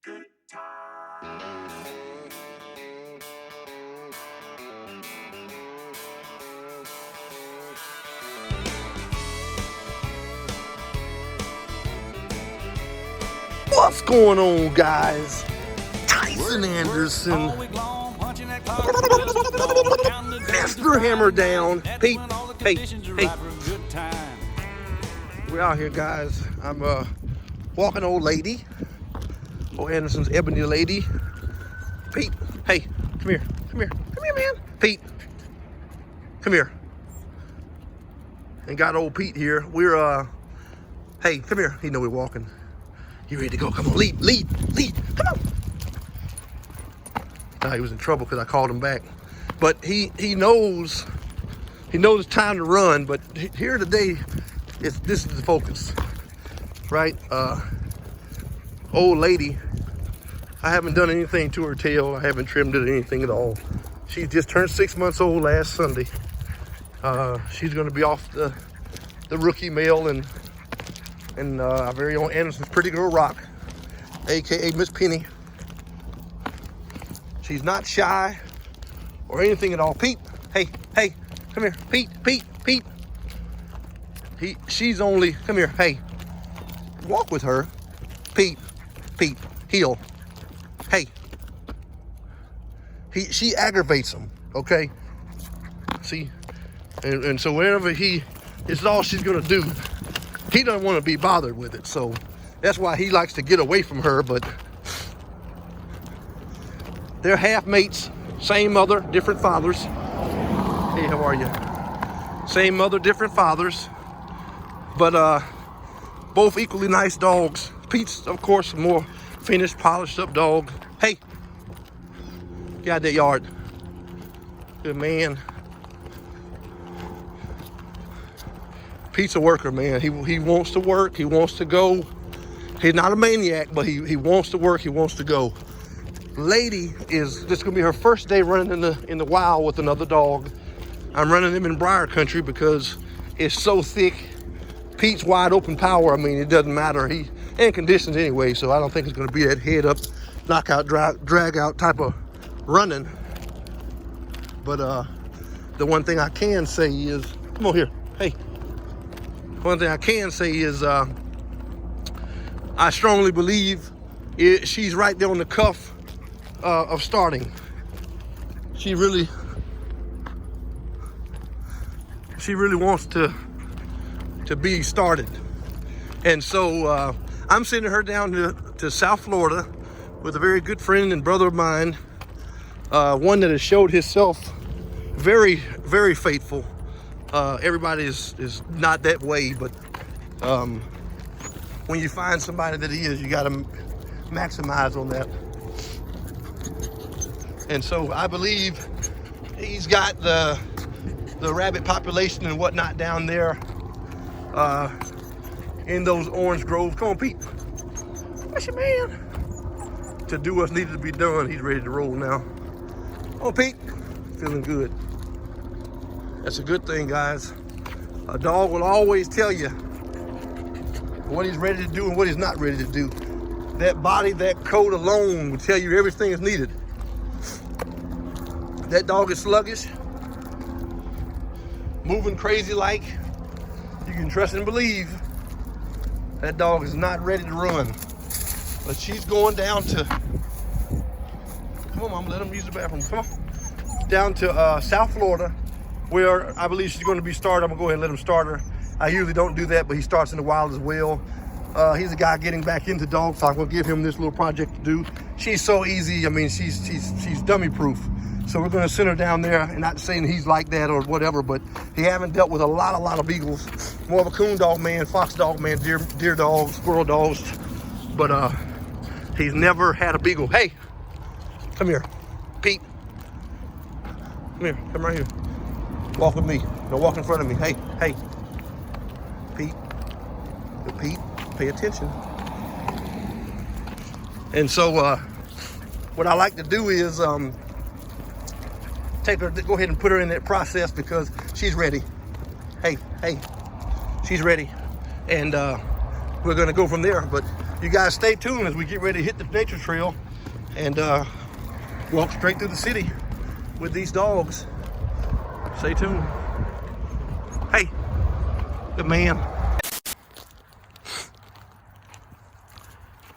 What's going on, guys? Tyson Anderson, Mr. Hammer Down. Pete, hey. We're out here, guys. I'm walking old lady. Old Anderson's Ebony lady. Pete, hey, come here, man. Pete, come here. And got old Pete here. We're hey, come here. He know we're walking. You ready to go? Come on, lead, come on. Nah, he was in trouble because I called him back. But he knows it's time to run, but here today, this is the focus, right? Old lady, I haven't done anything to her tail. I haven't trimmed it, anything at all. She just turned 6 months old last Sunday. She's gonna be off the rookie male and our very own Anderson's Pretty Girl Rock, AKA Miss Penny. She's not shy or anything at all. Pete, hey, come here. Pete. She's only, come here, hey. Walk with her. Pete, heel. Hey. She aggravates him, okay? See? And so whenever it's all she's gonna do. He doesn't want to be bothered with it, so that's why he likes to get away from her. But they're half mates, same mother, different fathers. Hey, how are you? Same mother, different fathers, but both equally nice dogs. Pete's, of course, a more finished, polished up dog. Hey, get out that yard. Good man. Pete's a worker, man. He wants to work. He wants to go. He's not a maniac, but he wants to work. He wants to go. Lady is just gonna be her first day running in the wild with another dog. I'm running him in Briar country because it's so thick. Pete's wide open power. I mean, it doesn't matter. He in conditions anyway, so I don't think it's gonna be that head up, knockout, drag out type of running. But the one thing I can say is, come on here, hey. One thing I can say is I strongly believe she's right there on the cuff of starting. She really wants to be started. And so I'm sending her down to South Florida with a very good friend and brother of mine, one that has showed himself very, very faithful. Everybody is not that way, but when you find somebody that is, you got to maximize on that. And so I believe he's got the rabbit population and whatnot down there in those orange groves. Come on, Pete. What's your man? To do what's needed to be done. He's ready to roll now. Oh, Pete. Feeling good. That's a good thing, guys. A dog will always tell you what he's ready to do and what he's not ready to do. That body, that coat alone will tell you everything is needed. That dog is sluggish, moving crazy like. You can trust and believe that dog is not ready to run. But she's going down to, come on, Mom, let him use the bathroom. Come on. Down to South Florida, where I believe she's going to be started. I'm going to go ahead and let him start her. I usually don't do that, but he starts in the wild as well. He's a guy getting back into dogs, so I'm going to give him this little project to do. She's so easy. I mean, she's dummy proof. So we're going to send her down there, and not saying he's like that or whatever, but he haven't dealt with a lot of beagles. More of a coon dog man, fox dog man, deer dogs, squirrel dogs. But he's never had a beagle. Hey, come here, Pete. Come here, come right here. Walk with me. Don't walk in front of me. Hey, Pete. Good Pete, pay attention. And so what I like to do is take her, go ahead and put her in that process because she's ready. Hey, she's ready. And we're gonna go from there. But you guys stay tuned as we get ready to hit the nature trail and walk straight through the city with these dogs. Stay tuned. Hey, good man.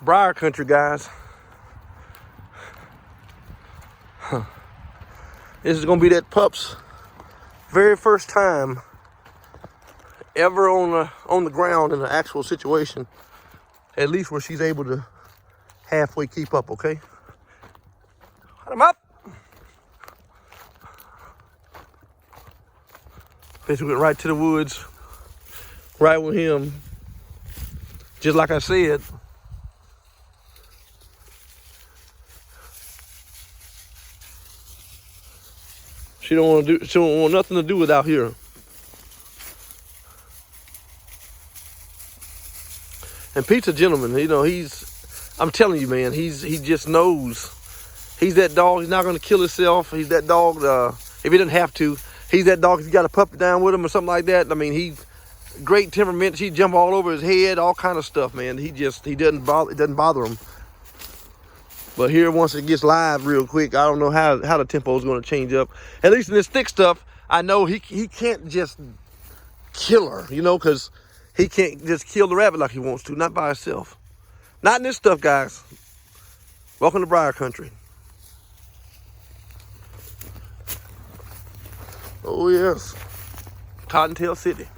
Briar country, guys. This is gonna be that pup's very first time ever on the ground in an actual situation, at least where she's able to halfway keep up. Okay, cut him up. Basically went right to the woods, right with him. Just like I said. She don't want nothing to do with out here. And Pete's a gentleman, you know, I'm telling you, man, he just knows. He's that dog, he's not gonna kill himself. He's that dog, if he doesn't have to, he's that dog, if he's got a puppy down with him or something like that. I mean, he's great temperament. She jump all over his head, all kind of stuff, man. It doesn't bother him. But here, once it gets live real quick, I don't know how the tempo is going to change up. At least in this thick stuff, I know he can't just kill her, you know, because he can't just kill the rabbit like he wants to, not by himself. Not in this stuff, guys. Welcome to Briar country. Oh, yes. Cottontail City.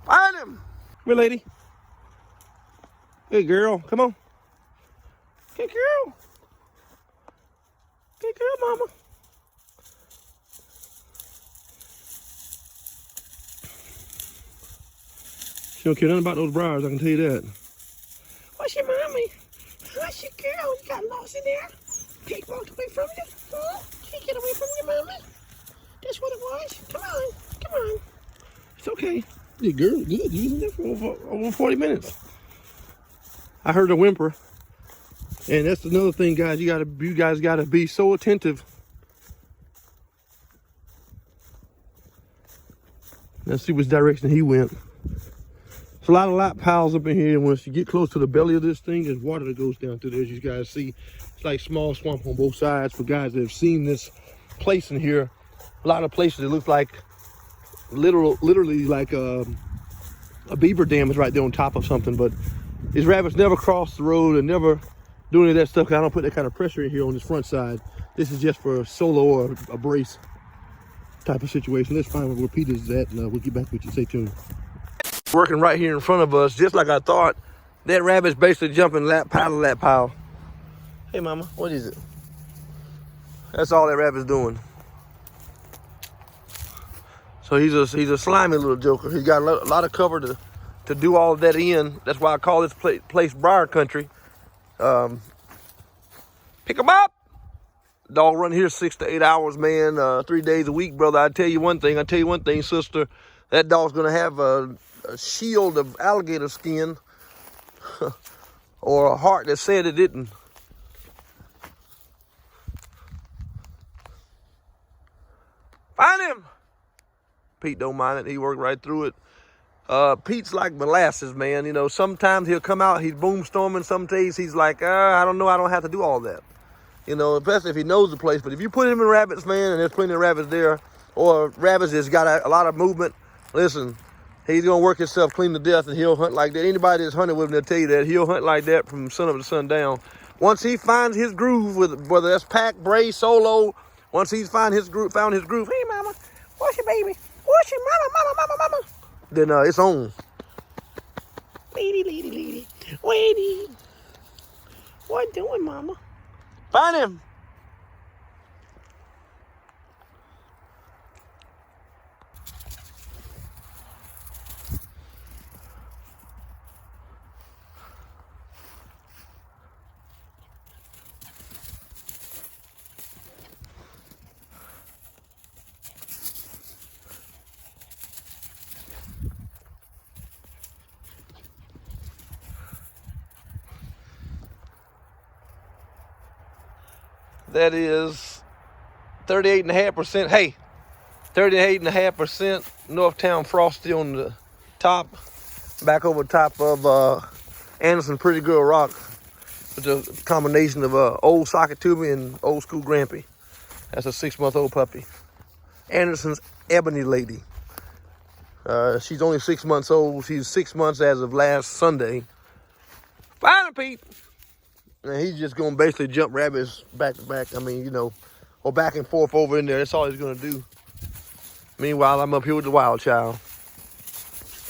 Find him. Come here, lady. Hey, girl. Come on. Hey, girl. Good girl, mama. She don't care nothing about those briars, I can tell you that. What's your mommy? What's your girl? You got lost in there? Pete walked away from you? Huh? Can't get away from your mommy? That's what it was. Come on. Come on. It's okay. Good girl. Good. You was in there for over 40 minutes. I heard a whimper. And that's another thing, guys. You guys gotta be so attentive. Let's see which direction he went. There's a lot of lap piles up in here. Once you get close to the belly of this thing, there's water that goes down through there. As you guys see, it's like small swamp on both sides. For guys that have seen this place in here, a lot of places it looks like literally like a beaver dam is right there on top of something. But these rabbits never cross the road and never do any of that stuff. I don't put that kind of pressure in here on this front side. This is just for a solo or a brace type of situation. Let's find where Pete is at, and we'll get back with you. Stay tuned. Working right here in front of us, just like I thought. That rabbit's basically jumping lap pile to lap pile. Hey, mama, what is it? That's all that rabbit's doing. So he's a slimy little joker. He's got a lot of cover to do all of that in. That's why I call this place Briar country. Pick him up. Dog run here 6 to 8 hours, man. 3 days a week, brother. I tell you one thing, sister. That dog's gonna have a shield of alligator skin or a heart that said it didn't. Find him. Pete don't mind it. He worked right through it. Pete's like molasses, man. You know, sometimes he'll come out, he's boom storming. Some days he's like, I don't know, I don't have to do all that. You know, especially if he knows the place. But if you put him in rabbits, man, and there's plenty of rabbits there, or rabbits that's got a lot of movement, listen, he's gonna work himself clean to death, and he'll hunt like that. Anybody that's hunted with him, they'll tell you that. He'll hunt like that from sun up to sundown. Once he finds his groove, whether that's pack, brace, solo, once he's found his groove, hey, mama, what's your baby? What's your mama? Then it's on. Lady. What doing, mama? Find him. That is 38.5%. Hey, 38.5% Northtown Frosty on the top. Back over top of Anderson Pretty Girl Rock. It's a combination of old socket tubing and old school Grampy. That's a 6-month-old puppy. Anderson's Ebony lady. She's only 6 months old. She's 6 months as of last Sunday. Find him, Pete. And he's just going to basically jump rabbits back to back. I mean, you know, or back and forth over in there. That's all he's going to do. Meanwhile, I'm up here with the wild child.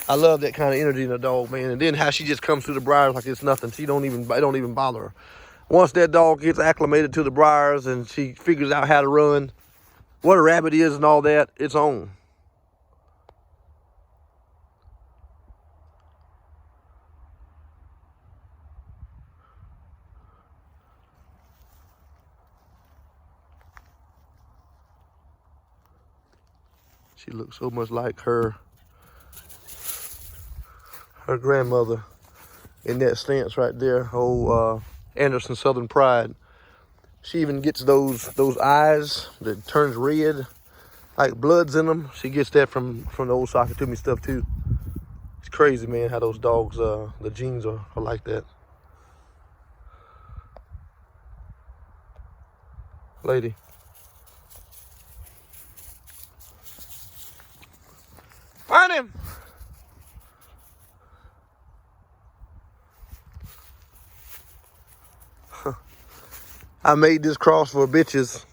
I love that kind of energy in a dog, man. And then how she just comes through the briars like it's nothing. It don't even bother her. Once that dog gets acclimated to the briars and she figures out how to run, what a rabbit is and all that, it's on. She looks so much like her grandmother in that stance right there. Old Anderson Southern Pride. She even gets those eyes that turns red, like blood's in them. She gets that from the old socket to me stuff too. It's crazy, man, how those dogs, the genes are like that. Lady. Find him. I made this cross for bitches,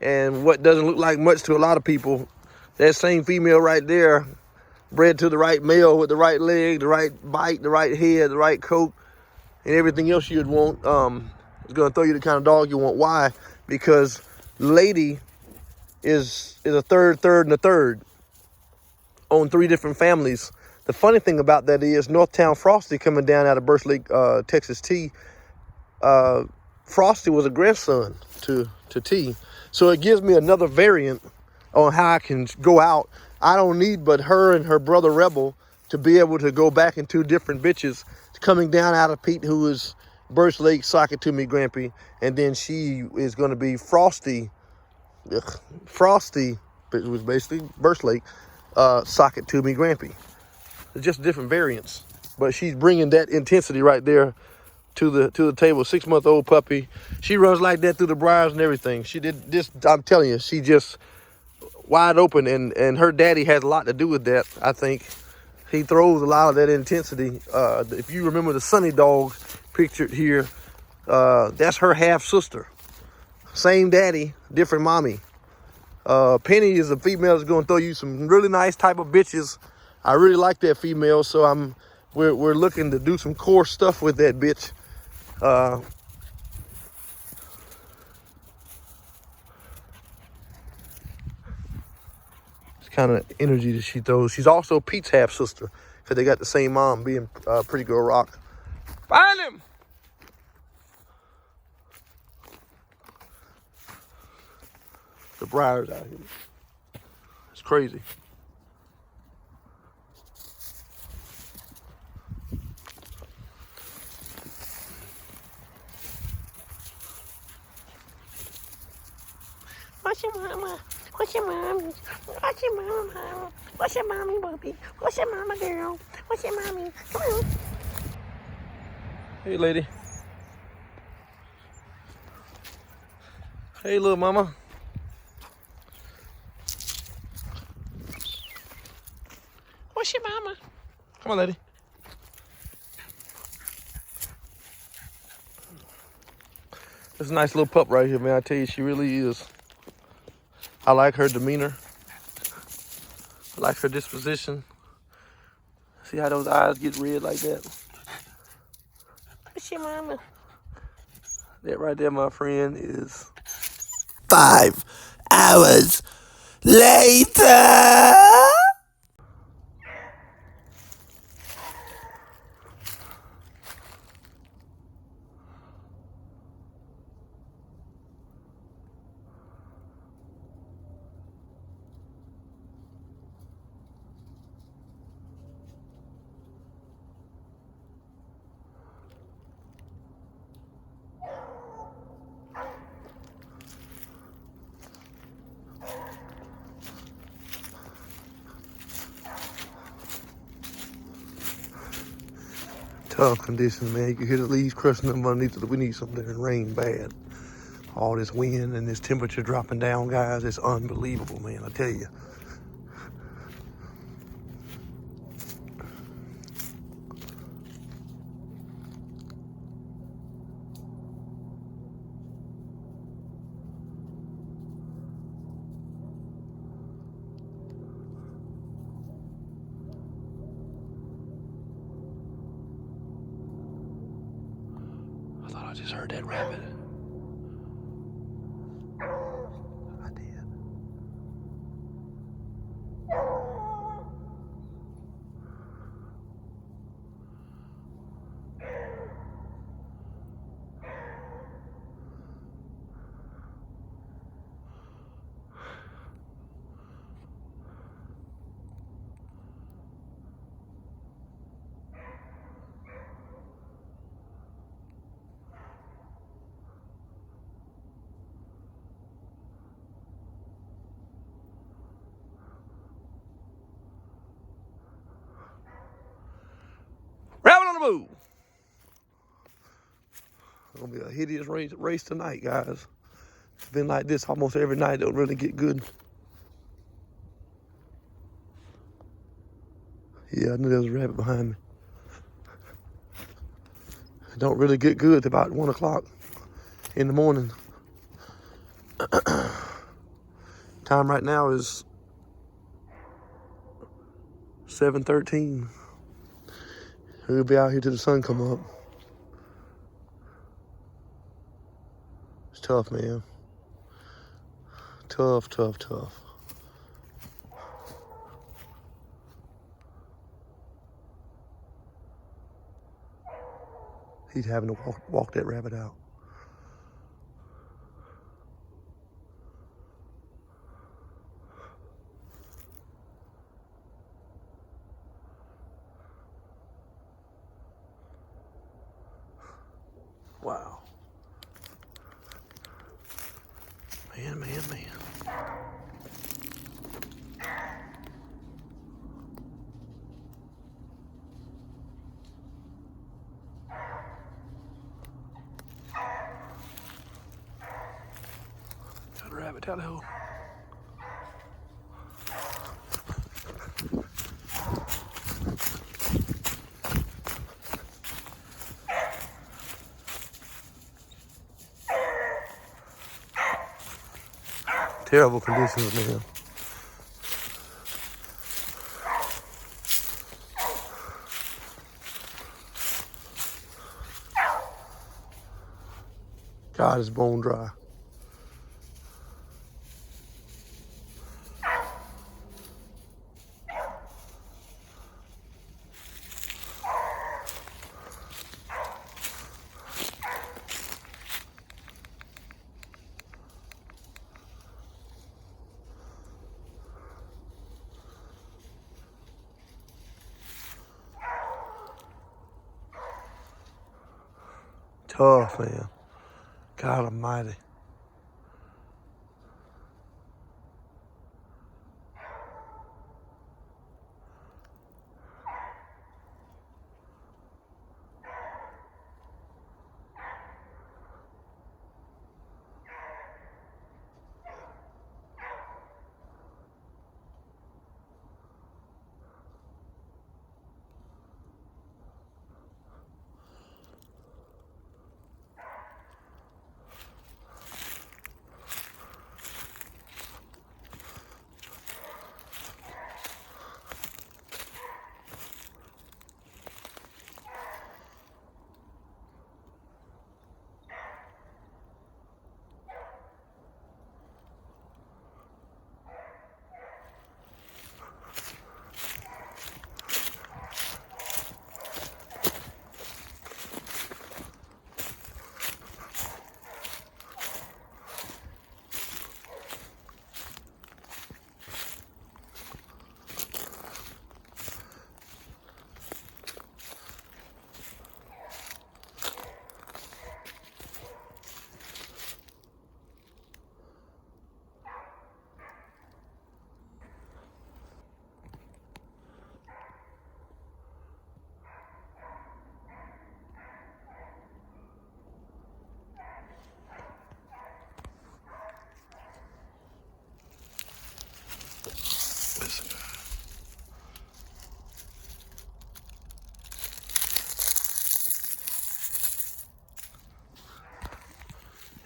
and what doesn't look like much to a lot of people, that same female right there, bred to the right male with the right leg, the right bite, the right head, the right coat, and everything else you'd want, is going to throw you the kind of dog you want. Why? Because lady is a third, and a third on 3 different families. The funny thing about that is Northtown Frosty coming down out of Birch Lake, Texas T, Frosty was a grandson to T. So it gives me another variant on how I can go out. I don't need but her and her brother Rebel to be able to go back in 2 different bitches coming down out of Pete, who is Birch Lake socket to me Grampy. And then she is going to be Frosty, but it was basically Birch Lake socket to me Grampy. It's just different variants. But she's bringing that intensity right there to the table. 6-month-old puppy. She runs like that through the briars and everything. She did this. I'm telling you, she just wide open, and her daddy has a lot to do with that. I think he throws a lot of that intensity. If you remember the Sunny dog pictured here, that's her half sister. Same daddy, different mommy. Penny is a female that's going to throw you some really nice type of bitches. I really like that female, so we're looking to do some core stuff with that bitch. It's kind of energy that she throws. She's also Pete's half sister because they got the same mom, being Pretty Girl Rock. Find him. The briars out here. It's crazy. What's your mama? What's your mommy? What's your mama? What's your mommy, puppy? What's your mama, girl? What's your mommy? Come on. Hey, lady. Hey, little mama. What's your mama? Come on, lady. This is a nice little pup right here, man. I tell you, she really is. I like her demeanor. I like her disposition. See how those eyes get red like that? What's your mama? That right there, my friend, is 5 hours later. Tough conditions, man. You can hear the leaves crushing them underneath. We need something and rain bad. All this wind and this temperature dropping down, guys. It's unbelievable, man. I tell you. I thought I just heard that rabbit. I did. Rabbit on the move. It's gonna be a hideous race tonight, guys. It's been like this almost every night. Don't really get good. Yeah, I knew there was a rabbit behind me. It don't really get good till about 1 o'clock in the morning. Time right now is 7:13. We'll be out here till the sun come up. It's tough, man. Tough, tough, tough. He's having to walk that rabbit out. Wow. Man, man, man. Got a rabbit, tally ho. Terrible conditions, man. God is bone dry. Tough, man. God almighty.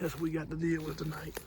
That's what we got to deal with tonight.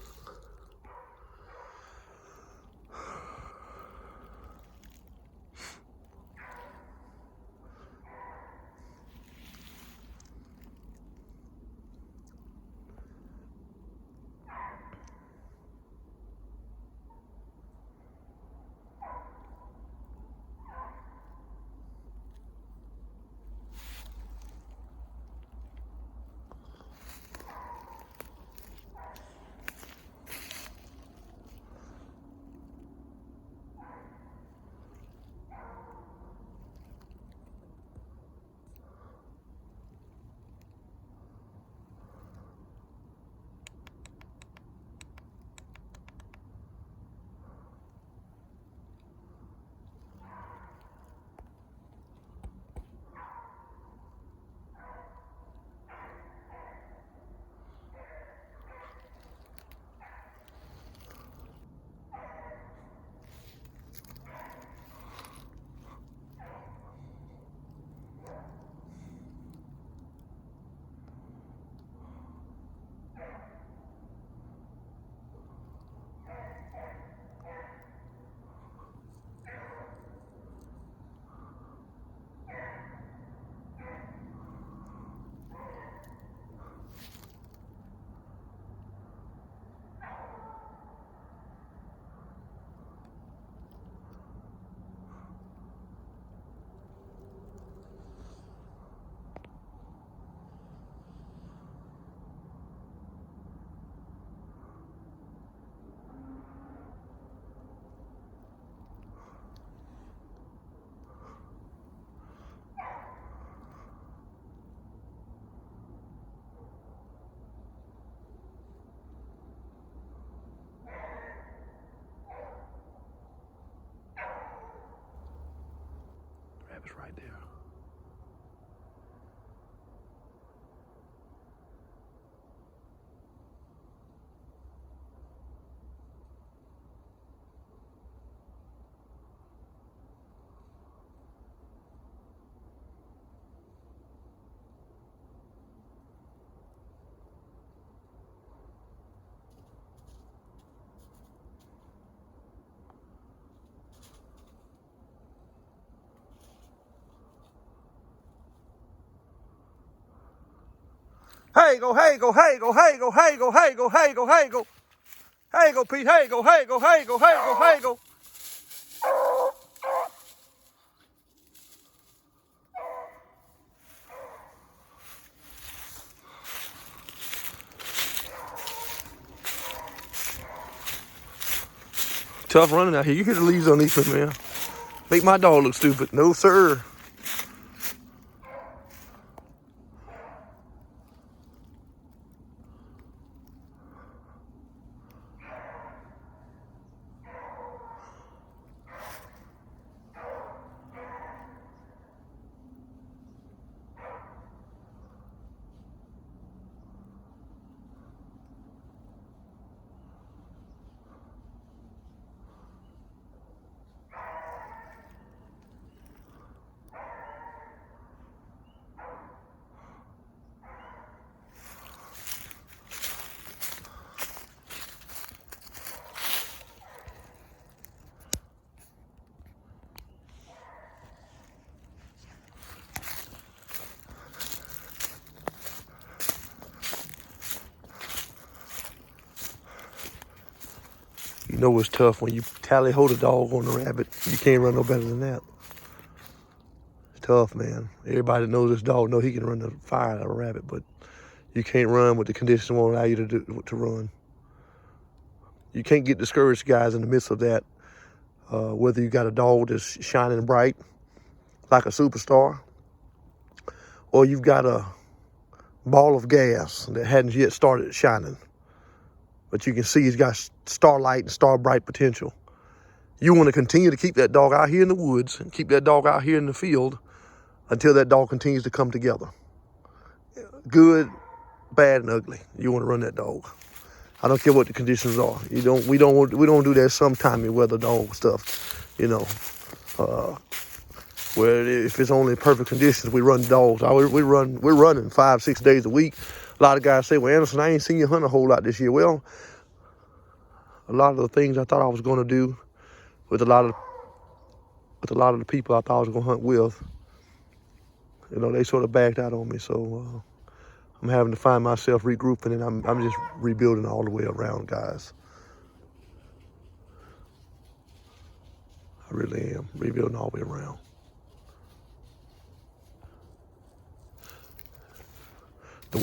Rabbit's right there. Hey go, hey go, hey go, hey go, hey go, hey go, hey go, hey go. Hey go, Pete, hey go, hey go, hey go, hey go, hey go. Tough running out here. You hear the leaves on these, man. Make my dog look stupid. No, sir. You know it's tough when you tally hold a dog on a rabbit. You can't run no better than that. It's tough, man. Everybody that knows this dog know he can run the fire out of a rabbit, but you can't run what the conditions won't allow you to run. You can't get discouraged, guys, in the midst of that. Whether you got a dog that's shining bright like a superstar, or you've got a ball of gas that hadn't yet started shining, but you can see he's got starlight and star bright potential. You want to continue to keep that dog out here in the woods and keep that dog out here in the field until that dog continues to come together. Good, bad, and ugly. You want to run that dog. I don't care what the conditions are. We don't do that sometimey weather dog stuff, you know. Where if it's only perfect conditions, we run dogs. We're running 5-6 days a week A lot of guys say, well, Anderson, I ain't seen you hunt a whole lot this year. Well, a lot of the things I thought I was going to do with a lot of the people I thought I was going to hunt with, you know, they sort of backed out on me. So I'm having to find myself regrouping, and I'm just rebuilding all the way around, guys. I really am rebuilding all the way around. The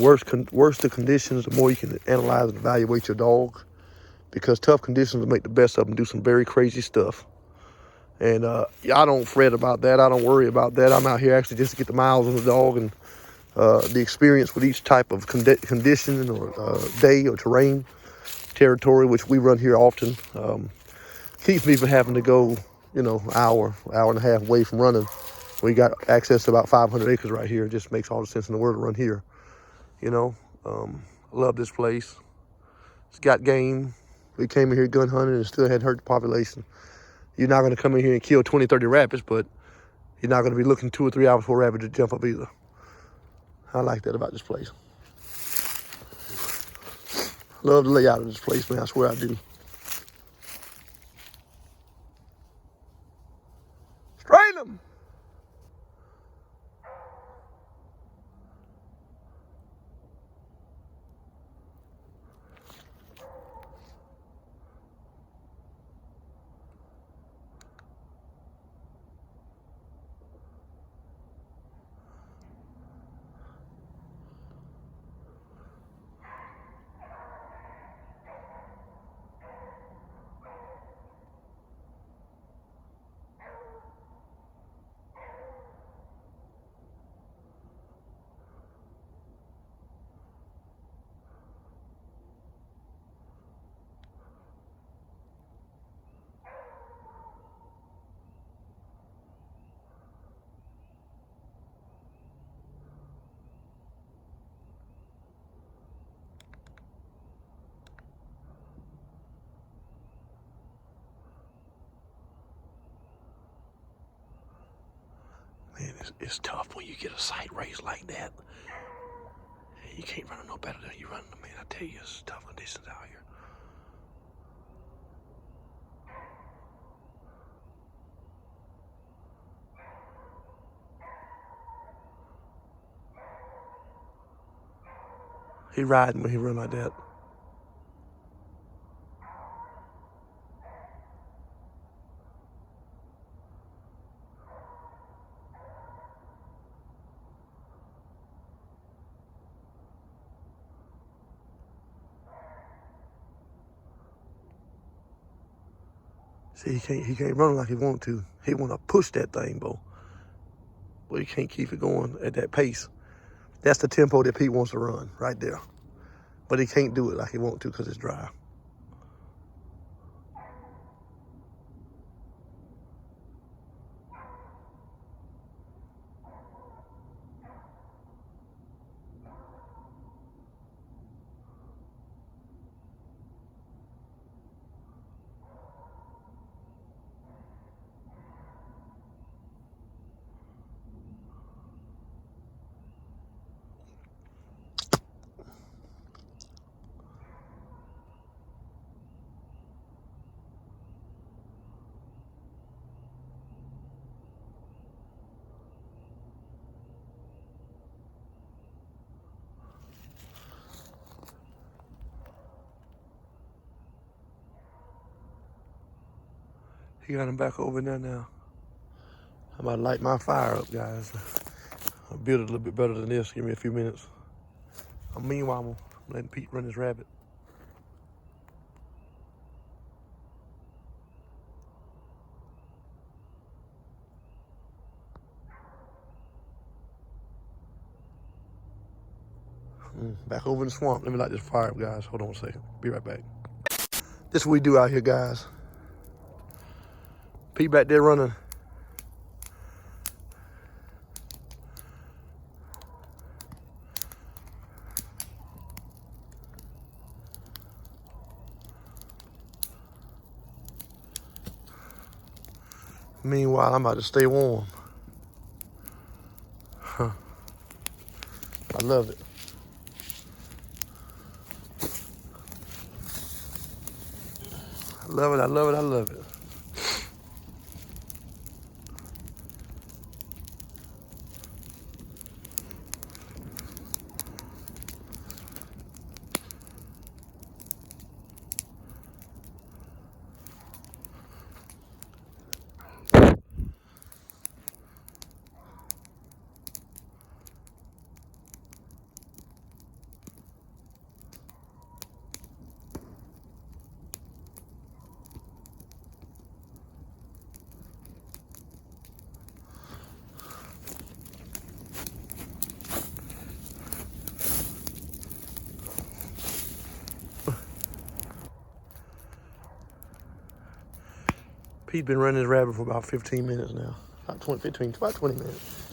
worse the conditions, the more you can analyze and evaluate your dog, because tough conditions will make the best of them do some very crazy stuff. And I don't fret about that. I don't worry about that. I'm out here actually just to get the miles on the dog and the experience with each type of condition or day or terrain, territory, which we run here often. Keeps me from having to go, you know, hour and a half away from running. We got access to about 500 acres right here. It just makes all the sense in the world to run here. You know, I love this place. It's got game. We came in here gun hunting and still hadn't hurt the population. You're not going to come in here and kill 20, 30 rabbits, but you're not going to be looking 2 or 3 hours for a rabbit to jump up either. I like that about this place. Love the layout of this place, man. I swear I do. Strain them. Man, it's tough when you get a sight raised like that. You can't run no better than you run. Man, I tell you, it's tough conditions out here. He riding when he run like that. See, he can't run like he want to. He want to push that thing, Bo. But he can't keep it going at that pace. That's the tempo that Pete wants to run, right there. But he can't do it like he want to because it's dry. He got him back over there now. I'm about to light my fire up, guys. I'll build it a little bit better than this. Give me a few minutes. Meanwhile, I'm letting Pete run his rabbit. Back over in the swamp. Let me light this fire up, guys. Hold on a second. Be right back. This is what we do out here, guys. Pete back there running. Meanwhile, I'm about to stay warm. I love it. Love it, I love it, I love it. Pete's been running his rabbit for about 15 minutes now. About 20 minutes.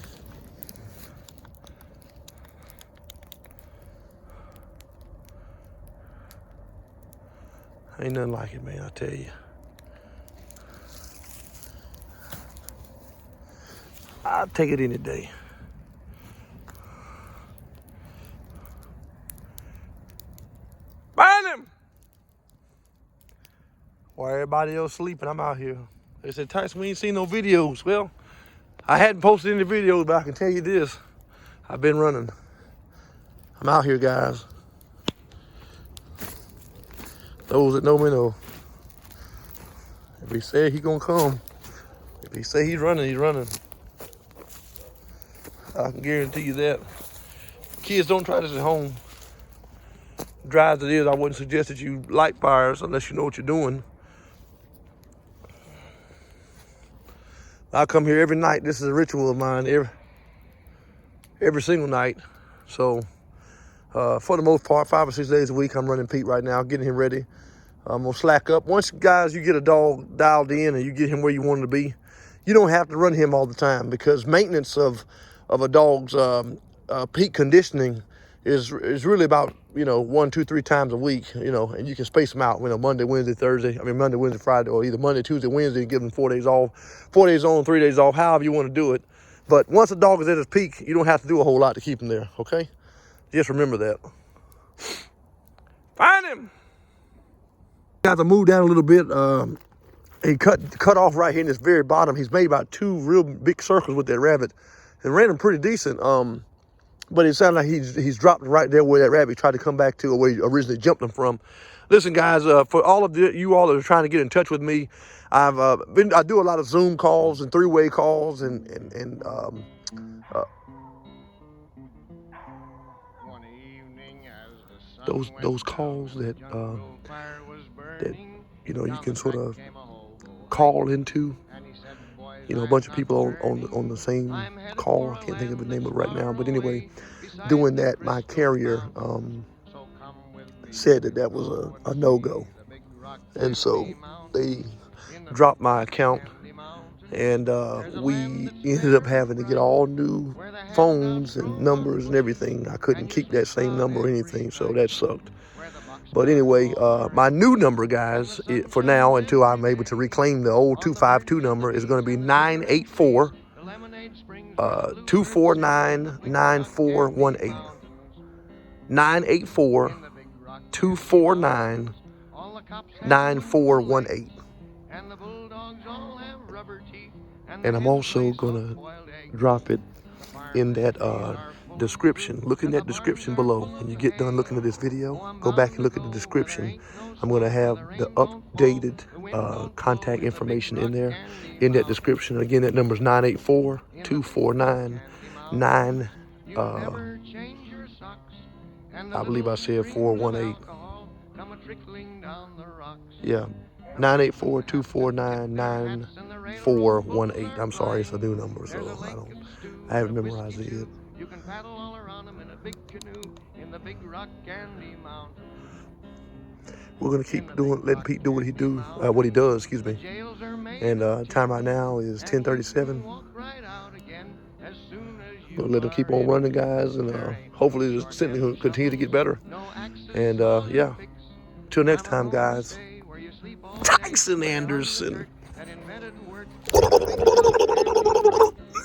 Ain't nothing like it, man, I tell you. I'll take it any day. Find him! While everybody else sleeping, I'm out here. They said, Tyson, we ain't seen no videos. Well, I hadn't posted any videos, but I can tell you this. I've been running. I'm out here, guys. Those that know me know. If he said he gonna come, if he say he's running, he's running. I can guarantee you that. Kids, don't try this at home. Dry as it is, I wouldn't suggest that you light fires unless you know what you're doing. I come here every night. This is a ritual of mine every single night. So for the most part, 5 or 6 days a week, I'm running Pete right now, getting him ready. I'm gonna slack up. Once, guys, you get a dog dialed in and you get him where you want him to be, you don't have to run him all the time, because maintenance of a dog's peak conditioning is really about, 1, 2, 3 times a week, and you can space them out, Monday, Wednesday, Friday, or either Monday, Tuesday, Wednesday, and give them 4 days off, 4 days on, 3 days off, however you want to do it. But once a dog is at his peak, you don't have to do a whole lot to keep him there, okay? Just remember that. Find him! Got to move down a little bit. He cut off right here in this very bottom. He's made about 2 real big circles with that rabbit and ran him pretty decent. But it sounded like he's dropped right there where that rabbit tried to come back to, or where he originally jumped him from. Listen, guys, for all of you all that are trying to get in touch with me, I do a lot of Zoom calls and 3-way calls and those calls that you can sort of call into. A bunch of people on the same call. I can't think of the name of it right now. But anyway, doing that, my carrier said that was a no-go. And so they dropped my account, and we ended up having to get all new phones and numbers and everything. I couldn't keep that same number or anything, so that sucked. But anyway, my new number, guys, for now, until I'm able to reclaim the old 252 number, is going to be 984-249-9418. 984-249-9418. And I'm also going to drop it in that description. Look in that description below. When you get done looking at this video, go back and look at the description. I'm going to have the updated contact information in there, in that description. Again, that number is 984-249-9 I believe I said 418. Yeah, 984-249-9418. I'm sorry, it's a new number, so I haven't memorized it yet. You can paddle all around them in a big canoe in the big rock candy mountain. We're gonna keep letting Pete do what he does, excuse me. And time right now is 10:37. We'll let him keep on running, guys, and hopefully the sentence will continue to get better. And yeah, till next time, guys. Tyson Anderson,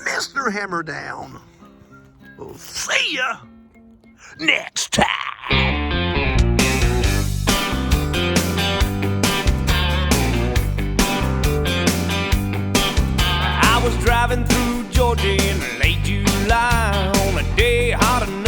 Mr. Hammer Down. We'll see ya next time. was driving through Georgia in late July on a day hot enough